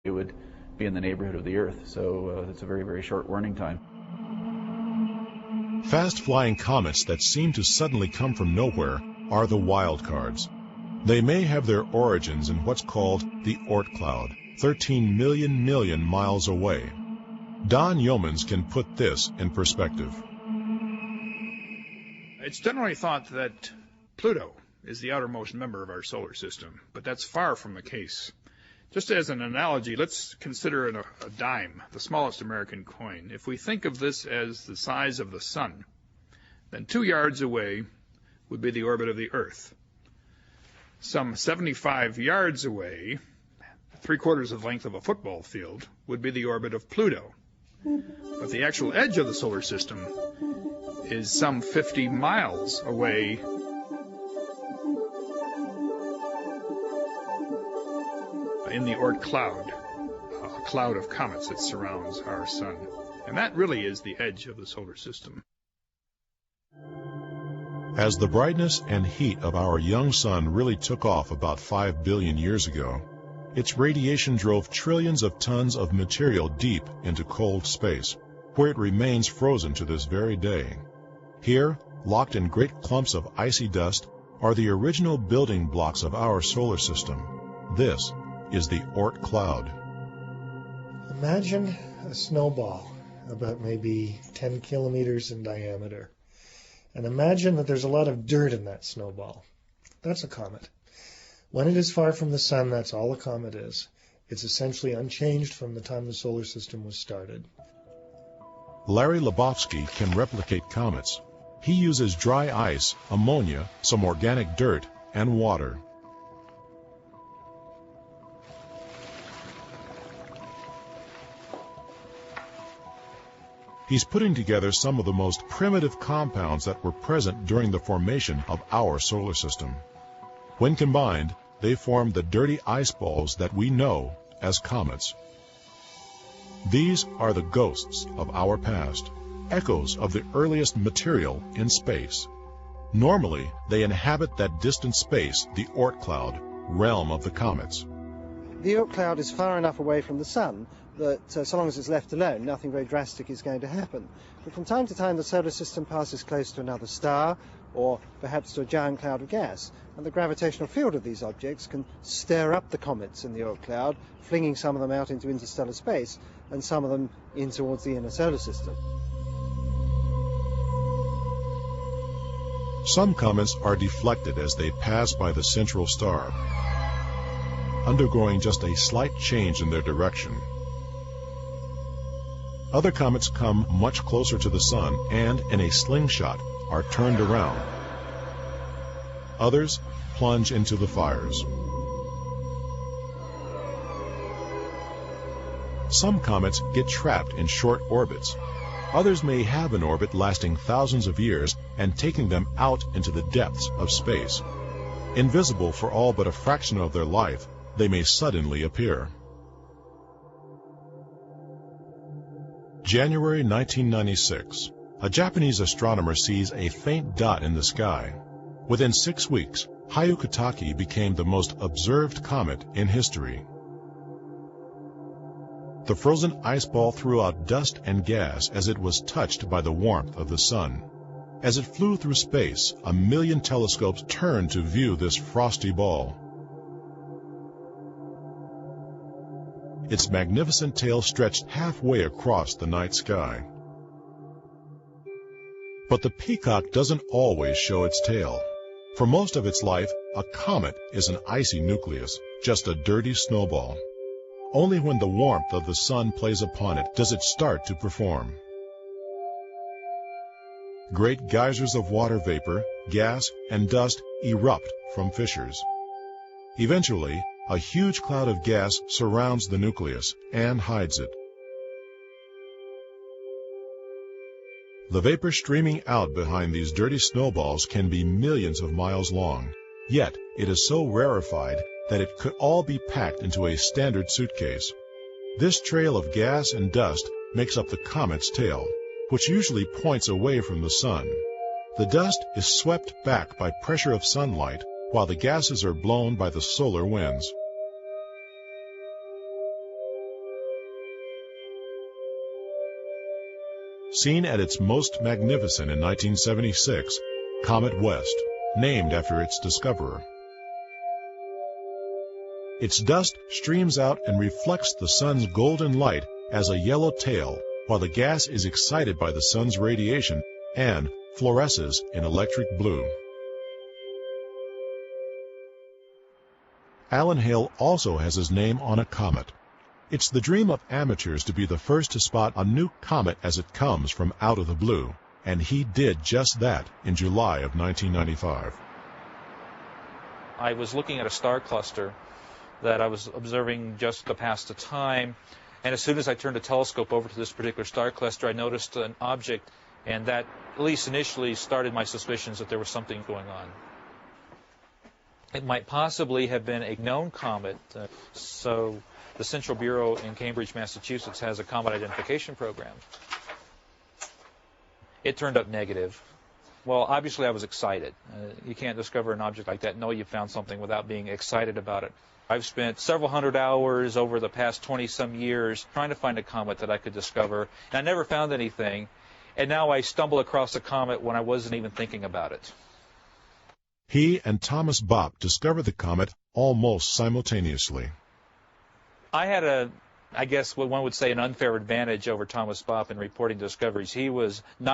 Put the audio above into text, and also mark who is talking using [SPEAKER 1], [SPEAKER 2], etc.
[SPEAKER 1] it would be in the neighborhood of the Earth. So it's a very, very short warning time.
[SPEAKER 2] Fast-flying comets that seem to suddenly come from nowhere are the wild cards. They may have their origins in what's called the Oort cloud, 13 million miles away. Don Yeomans can put this in perspective.
[SPEAKER 3] It's generally thought that Pluto is the outermost member of our solar system, but that's far from the case. Just as an analogy, let's consider a dime, the smallest American coin. If we think of this as the size of the sun, then 2 yards away would be the orbit of the Earth. Some 75 yards away, 3/4 of the length of a football field, would be the orbit of Pluto. But the actual edge of the solar system is some 50 miles away in the Oort cloud, a cloud of comets that surrounds our sun. And that really is the edge of the solar system.
[SPEAKER 2] As the brightness and heat of our young sun really took off about 5 billion years ago, its radiation drove trillions of tons of material deep into cold space, where it remains frozen to this very day. Here, locked in great clumps of icy dust, are the original building blocks of our solar system. This is the Oort cloud.
[SPEAKER 4] Imagine a snowball about maybe 10 kilometers in diameter. And imagine that there's a lot of dirt in that snowball. That's a comet. When it is far from the sun, that's all a comet is. It's essentially unchanged from the time the solar system was started.
[SPEAKER 2] Larry Lebowski can replicate comets. He uses dry ice, ammonia, some organic dirt, and water. He's putting together some of the most primitive compounds that were present during the formation of our solar system. When combined, they form the dirty ice balls that we know as comets. These are the ghosts of our past, echoes of the earliest material in space. Normally, they inhabit that distant space, the Oort cloud, realm of the comets.
[SPEAKER 5] The Oort cloud is far enough away from the sun that so long as it's left alone, nothing very drastic is going to happen. But from time to time, the solar system passes close to another star, or perhaps to a giant cloud of gas, and the gravitational field of these objects can stir up the comets in the Oort cloud, flinging some of them out into interstellar space, and some of them in towards the inner solar system.
[SPEAKER 2] Some comets are deflected as they pass by the central star, undergoing just a slight change in their direction. Other comets come much closer to the sun and, in a slingshot, are turned around. Others plunge into the fires. Some comets get trapped in short orbits. Others may have an orbit lasting thousands of years and taking them out into the depths of space. Invisible for all but a fraction of their life, they may suddenly appear. January 1996. A Japanese astronomer sees a faint dot in the sky. Within 6 weeks, Hyakutake became the most observed comet in history. The frozen ice ball threw out dust and gas as it was touched by the warmth of the sun. As it flew through space, 1 million telescopes turned to view this frosty ball. Its magnificent tail stretched halfway across the night sky. But the peacock doesn't always show its tail. For most of its life, a comet is an icy nucleus, just a dirty snowball. Only when the warmth of the sun plays upon it does it start to perform. Great geysers of water vapor, gas, and dust erupt from fissures. Eventually, a huge cloud of gas surrounds the nucleus and hides it. The vapor streaming out behind these dirty snowballs can be millions of miles long, yet it is so rarefied that it could all be packed into a standard suitcase. This trail of gas and dust makes up the comet's tail, which usually points away from the sun. The dust is swept back by pressure of sunlight, while the gases are blown by the solar winds. seen at its most magnificent in 1976, Comet West, named after its discoverer. Its dust streams out and reflects the sun's golden light as a yellow tail, while the gas is excited by the sun's radiation and fluoresces in electric blue. Alan Hale also has his name on a comet. It's the dream of amateurs to be the first to spot a new comet as it comes from out of the blue, and he did just that in July of 1995.
[SPEAKER 6] I was looking at a star cluster that I was observing just to pass the time, and as soon as I turned the telescope over to this particular star cluster, I noticed an object, and that, at least initially, started my suspicions that there was something going on. It might possibly have been a known comet, so the Central Bureau in Cambridge, Massachusetts has a comet identification program. It turned up negative. Well, obviously I was excited. You can't discover an object like that and know you found something without being excited about it. I've spent several hundred hours over the past 20-some years trying to find a comet that I could discover, and I never found anything, and now I stumble across a comet when I wasn't even thinking about it.
[SPEAKER 2] He and Thomas Bopp discovered the comet almost simultaneously.
[SPEAKER 6] I had I guess what one would say, an unfair advantage over Thomas Bopp in reporting discoveries. He was